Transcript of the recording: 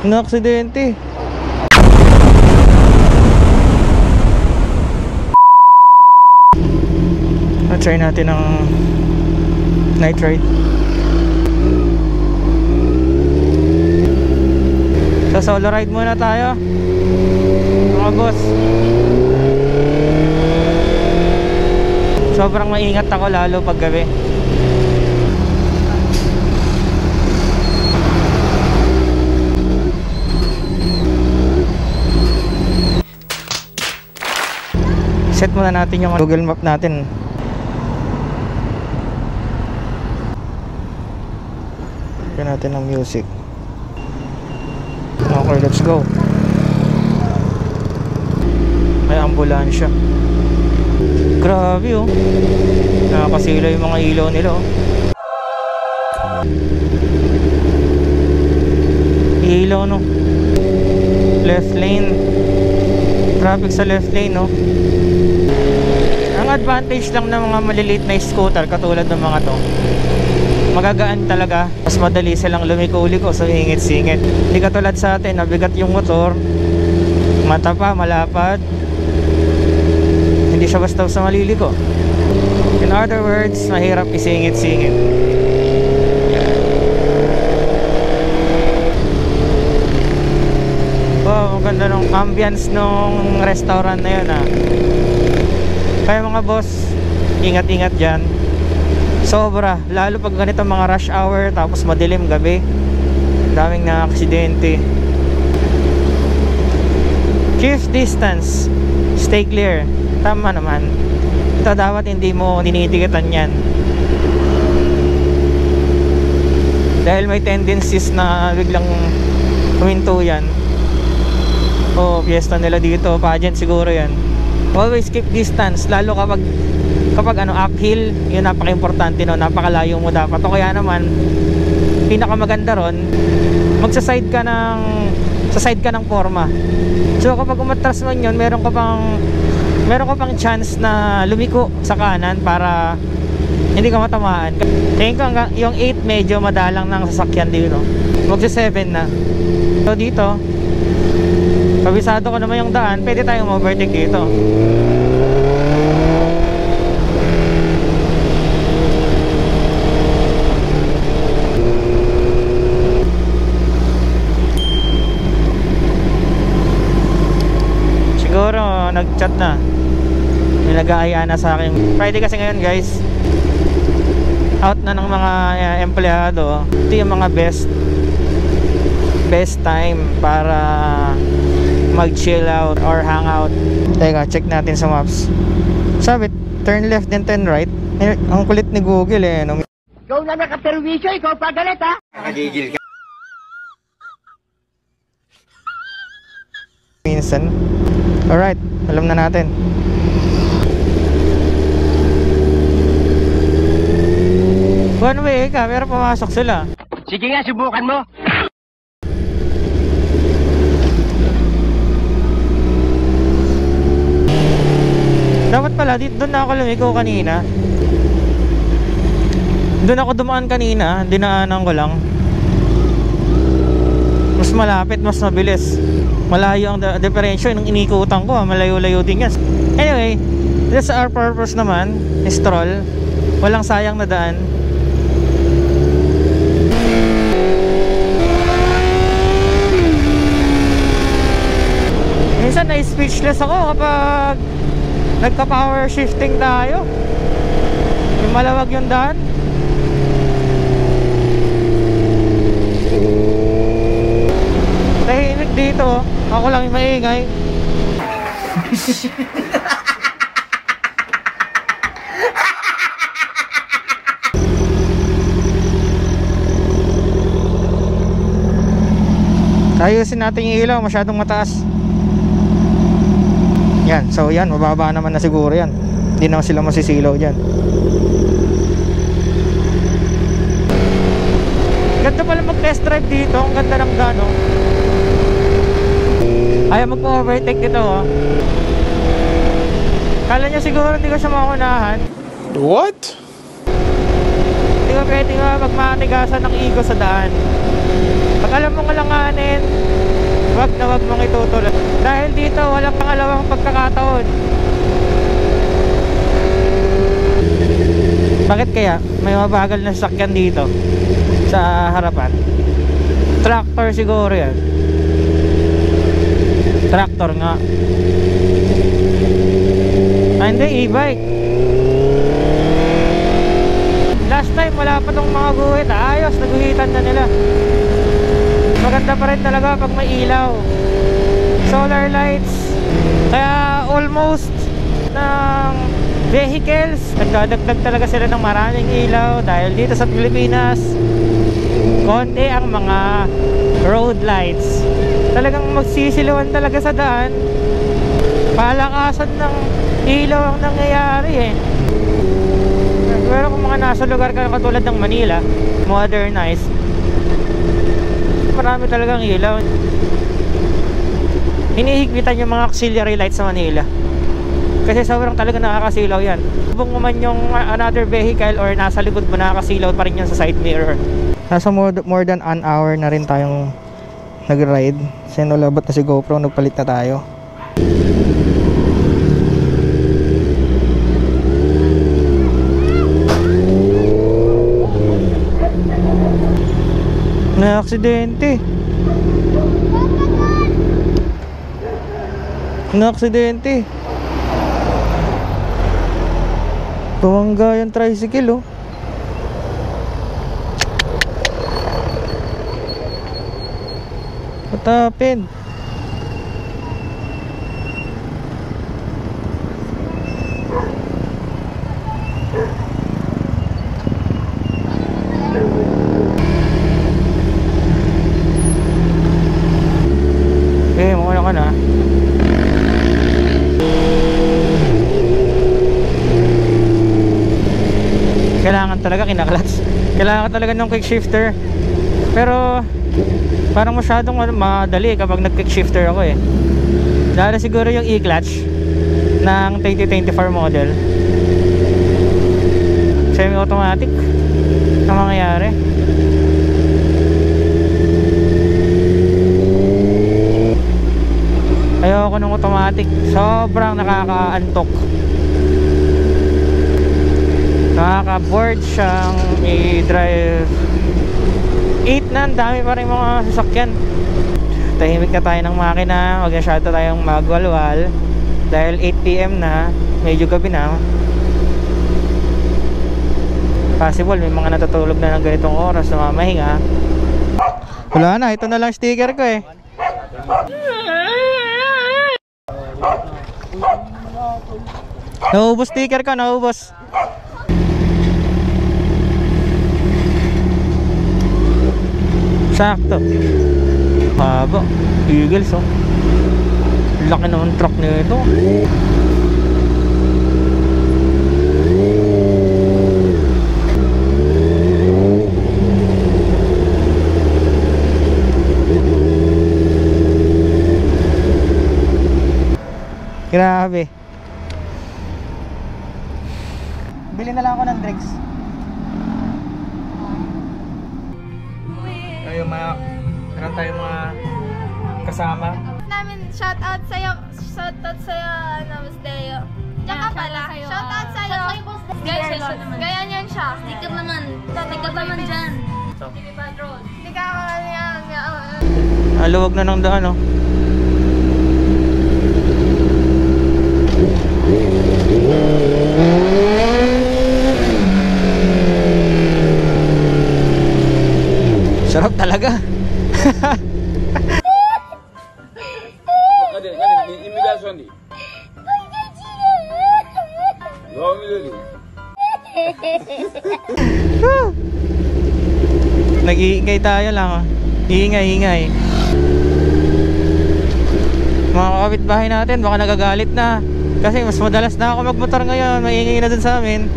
Na-aksidente. Try natin ng night ride. So solo ride muna tayo, mga boss. Sobrang maingat ako lalo pag gabi. Set muna natin yung Google Map natin. Lagyan natin ng music. Okay, let's go. May ambulansya. Grabe oh. Nakakasila yung mga ilaw nila oh. Ilaw no. Left lane. Traffic sa left lane no. Ang advantage lang ng mga maliliit na scooter katulad ng mga to, magagaan talaga. Mas madali silang lumiko-liko sa ingit-singit. Hindi katulad sa atin, nabigat yung motor, mata pa, malapad. Hindi siya basta-basta maliliko. In other words, mahirap isingit-singit. Wow, ang ganda ng ambience ng restaurant na yun ah. Kaya mga boss, ingat-ingat dyan. Sobra, lalo pag ganito mga rush hour tapos madilim gabi, daming na aksidente. Keep distance, stay clear. Tama naman, ito dapat hindi mo dinidikatan yan, dahil may tendencies na biglang huminto yan. Oh, piyesta nila dito, pageant siguro yan. Always keep distance, lalo kapag ano, uphill, yun napaka-importante no, napakalayo mo dapat. O kaya naman, pinakamaganda ron, sa side ka ng forma. So kapag umatras man yun, meron ka pang chance na lumiko sa kanan para hindi ka matamaan. Tingin ko yung 8 medyo madalang ng sasakyan dito, magsa 7 na. So dito, kabisado ko naman yung daan, pwede tayong overtake dito. Siguro nag-chat na, may nag-aaya na sa akin. Friday kasi ngayon guys, out na ng mga empleyado. Ito yung mga best time para mag-chill out or hang out. Teka, check natin sa maps. Sabi, turn left then turn right. Ang kulit ni Google eh. Ikaw na nakaperwisyo, ikaw pa galit ha? Nakagigil ka. Minsan. Alright, alam na natin. One way ka, pero pumasok sila. Sige nga, subukan mo. Dapat pala, doon na ako lumiko kanina. Doon ako dumaan kanina, dinaanan ko lang. Mas malapit, mas mabilis. Malayo ang diferensyo ng inikutan ko, malayo-layo din yan. Anyway, that's our purpose naman, stroll. Walang sayang na daan. Minsan na-speechless ako kapag nagka-power shifting tayo. Yung malawag yung daan. Tahimik dito, ako lang yung maingay. Ayusin natin yung ilaw, masyadong mataas. Yan, so yan, mababa naman na siguro yan. Hindi naman sila masisilaw dyan. Ganda pala mag-test drive dito, ang ganda ng gano. Ayaw magpa-overtake dito oh. Kala nyo siguro hindi ko siya makunahan. What? Hindi ko pwede nga magmatigasan ng ego sa daan. Pag alam mong alanganin, wag na wag mong itutuloy. Dahil dito walang pangalawang pagkakataon. Bakit kaya may mabagal na sasakyan dito sa harapan? Tractor siguro yan. Tractor nga. Ah, hindi, e-bike. Last time wala pa tong mga guhit. Ayos, naguhitan na nila. Maganda pa rin talaga pag may ilaw. Solar lights. Kaya almost ng vehicles, nagdadagdag talaga sila ng maraming ilaw. Dahil dito sa Pilipinas, konti ang mga road lights. Talagang magsisiluan talaga sa daan. Palakasan ng ilaw ang nangyayari eh. Pero kung mga nasa lugar ka katulad ng Manila, modernized, marami talagang ilaw. Hinihigpitan yung mga auxiliary lights sa Manila kasi sobrang talaga nakakasilaw yan. Kung man yung another vehicle or nasa likod mo, nakakasilaw pa rin yan sa side mirror. Nasa more than an hour na rin tayong nag-ride. Sinulabot na si GoPro, nagpalit na tayo. Na-aksidente. Na-aksidente. Tumangga yung tricycle, oh. What happened? Muna ka na. Kailangan talaga kinaklats. Kailangan talaga ng quick shifter. Pero parang masyadong madali kapag nag-quick shifter ako eh. Lalo siguro yung e-clutch ng 2024 model. Semi-automatic ang mangyayari. Ayoko ng automatic. Sobrang nakaka-antok. Nakaka-bored siyang i-drive. 8 na, ang dami pa rin mga sasakyan. Tahimik na tayo ng makina. Huwag na masyado tayong magwalwal. Dahil 8 PM na, medyo gabi na. Possible may mga natutulog na ng ganitong oras na mamahinga. Wala na, ito na lang sticker ko eh. Naubos sticker ka, naubos. Sakto. Haba. Eagles, oh. Laki naman truck nito. Grabe. Bili na lang ako ng drinks. Ayun, meron tayong mga kasama. Shout out sa'yo, ano, Miss Deo. Diyan ka pala. Shout out sa'yo. Guys, ganyan yan siya. Sticker naman. Sticker naman dyan. Hindi ka ako yan. Luwag na ng daan, oh. Sarap talaga. Nag-iingay tayo lang, oh. Iingay. Mga kapitbahay natin baka nagagalit na kasi mas madalas na ako magmotor ngayon, maingay na dun sa amin.